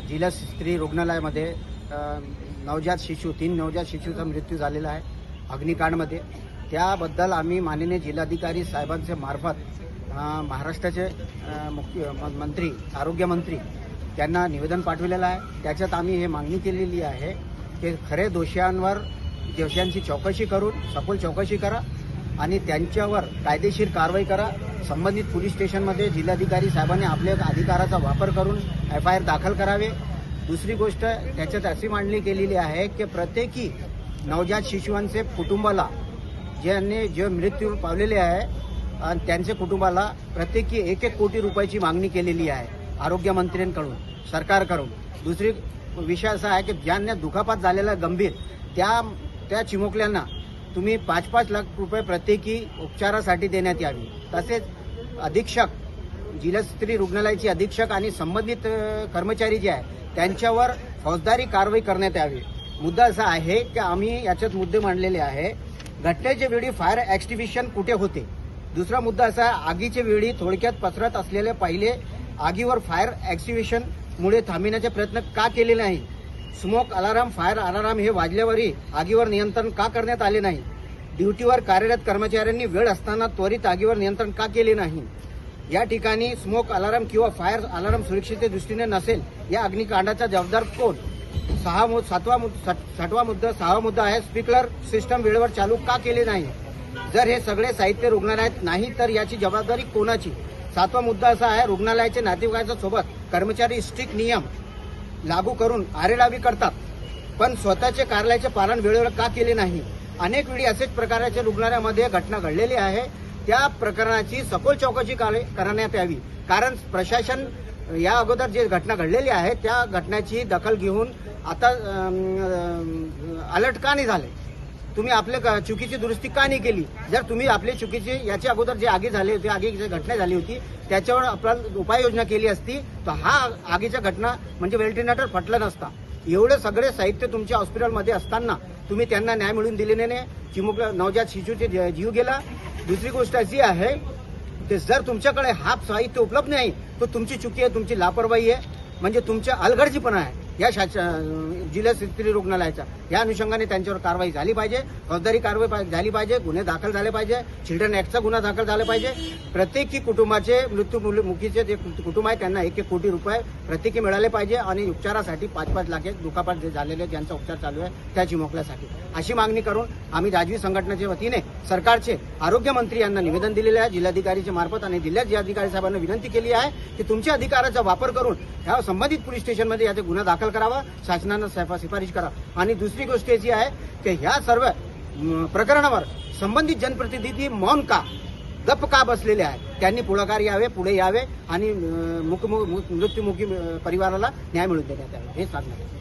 जिल्हा स्त्री रुग्णालयामध्ये नवजात शिशू 3 नवजात शिशूचा मृत्यू झालेला आहे अग्निकांडमध्ये। त्याबद्दल आम्ही माननीय जिल्हाधिकारी साहेबांच्या मार्फत महाराष्ट्राचे मंत्री आरोग्यमंत्री त्यांना निवेदन पाठवलेलं आहे। त्याच्यात आम्ही हे मागणी केलेली आहे की खरे दोषींची चौकशी करून सखोल चौकशी करा आणि त्यांच्यावर कायदेशीर कारवाई करा। संबंधित पोलीस स्टेशनमध्ये जिल्हाधिकारी साहेबांनी आपल्या अधिकाराचा वापर करून FIR दाखल करावे। दुसरी गोष्ट त्याच्यात अशी मांडणी केलेली आहे की प्रत्येकी नवजात शिशुवांचे कुटुंबाला जे मृत्यू पावलेले आहे आणि त्यांच्या कुटुंबाला प्रत्येकी 1-1 कोटी रुपयाची मागणी केलेली आहे आरोग्यमंत्र्यांकडून सरकारकडून। दुसरी विषय असा आहे की ज्यांना दुखापत झालेला गंभीर त्या चिमुकल्यांना तुम्ही 5-5 लाख रुपये प्रत्येकी उपचारासाठी देण्यात यावी। तसेच अधीक्षक जिल्हा स्त्री रुग्णालयाचे अधीक्षक आणि संबंधित कर्मचारी जे आहे त्यांच्यावर फौजदारी कारवाई करण्यात यावी। मुद्दा असा आहे की आम्ही याच्यात मुद्दे मांडलेले आहे। घटनेच्या वेळी फायर एक्स्टिंग्विशन कुठे होते। दुसरा मुद्दा असा आगीच्या वेळी थोडक्यात पसरत असलेले पहिले आगीवर फायर एक्स्टिंग्विशन मुळे थांबविण्याचे प्रयत्न का केले नाही। स्मोक अलार्म फायर अलार्म हे वाजल्यावरही आगीवर नियंत्रण का करण्यात आले नाही। ड्युटीवर कार्यरत कर्मचाऱ्यांनी वेळ असताना त्वरित आगीवर नियंत्रण का केले नाही। या ठिकाणी स्मोक अलार्म किंवा फायर अलार्म सुरक्षितते दृष्टीने नसेल या अग्निकांडाचा जबाबदार कोण। 6वा मुद्दा आहे स्प्रिंकलर सिस्टम वेळेवर चालू का केले नाही। जर हे सगळे साहित्य रुग्णालयात नाही तर याची जबाबदारी कोणाची। 7वा मुद्दा असा आहे रुग्णालयाच्या नातेवाईकांच्या सोबत कर्मचारी स्ट्रिक्ट नियम लागू करून आरेलावी करतात पण स्वतःचे कार्यालयाचे पालन वेळेवर का केले नाही। अनेक वेळी असेच प्रकारच्या रुग्णालयामध्ये घटना घडलेली आहे। त्या प्रकरणाची सखोल चौकशी करण्यात यावी कारण प्रशासन या अगोदर जे घटना घडलेली आहे त्या घटनेची दखल घेऊन आता अलर्ट का नाही झाले। तुम्ही आपल्या चुकीची दुरुस्ती का नाही केली। जर तुम्ही आपली चुकीची याच्या अगोदर जे आगी झाली होती आगीची घटना झाली होती त्याच्यावर आपण उपाययोजना केली असती तर हा आगीच्या घटना म्हणजे व्हेंटिलेटर फटलं नसता। एवढे सगळे साहित्य तुमच्या हॉस्पिटलमध्ये असताना तुम्ही त्यांना न्याय मिळवून दिलेले नाही। नवजात शिशूचे जीव गेला। दुसरी गोष्ट अशी आहे की जर तुमच्याकडे हा साहित्य उपलब्ध नाही तर तुमची चुकी आहे तुमची लापरवाही आहे म्हणजे तुमच्या अलगर्जीपणा आहे या जिल्हा स्त्री रुग्णालयाचा। या अनुषंगाने त्यांच्यावर कारवाई झाली पाहिजे फौजदारी कारवाई झाली पाहिजे गुन्हे दाखल झाले पाहिजे चिल्ड्रन ऍक्टचा गुन्हा दाखल झाला पाहिजे। प्रत्येकी कुटुंबाचे मृत्युमुखीचे जे कुटुंब आहे त्यांना 1-1 कोटी रुपये प्रत्येकी मिळाले पाहिजे आणि उपचारासाठी 5-5 लाख दुखापत जे झालेले ज्यांचा उपचार चालू आहे त्या चिमुकल्यासाठी अशी मागणी करून आम्ही राजवी संघटनेच्या वतीने सरकारचे आरोग्यमंत्री यांना निवेदन दिलेले आहे जिल्हाधिकारीच्या मार्फत आणि जिल्हाधिकारी साहेबांना विनंती केली आहे की तुमच्या अधिकाराचा वापर करून ह्या संबंधित पोलीस स्टेशनमध्ये याचे गुन्हा दाखल करावा शासनानं शिफारिश करा। आणि दुसरी गोष्ट अशी आहे की ह्या सर्व प्रकरणावर संबंधित जनप्रतिनिधी मौन का गप्प का बसलेले आहेत त्यांनी पुढे यावे आणि मृत्युमुखी परिवाराला न्याय मिळवून देण्यात यावे हे सांगण्यात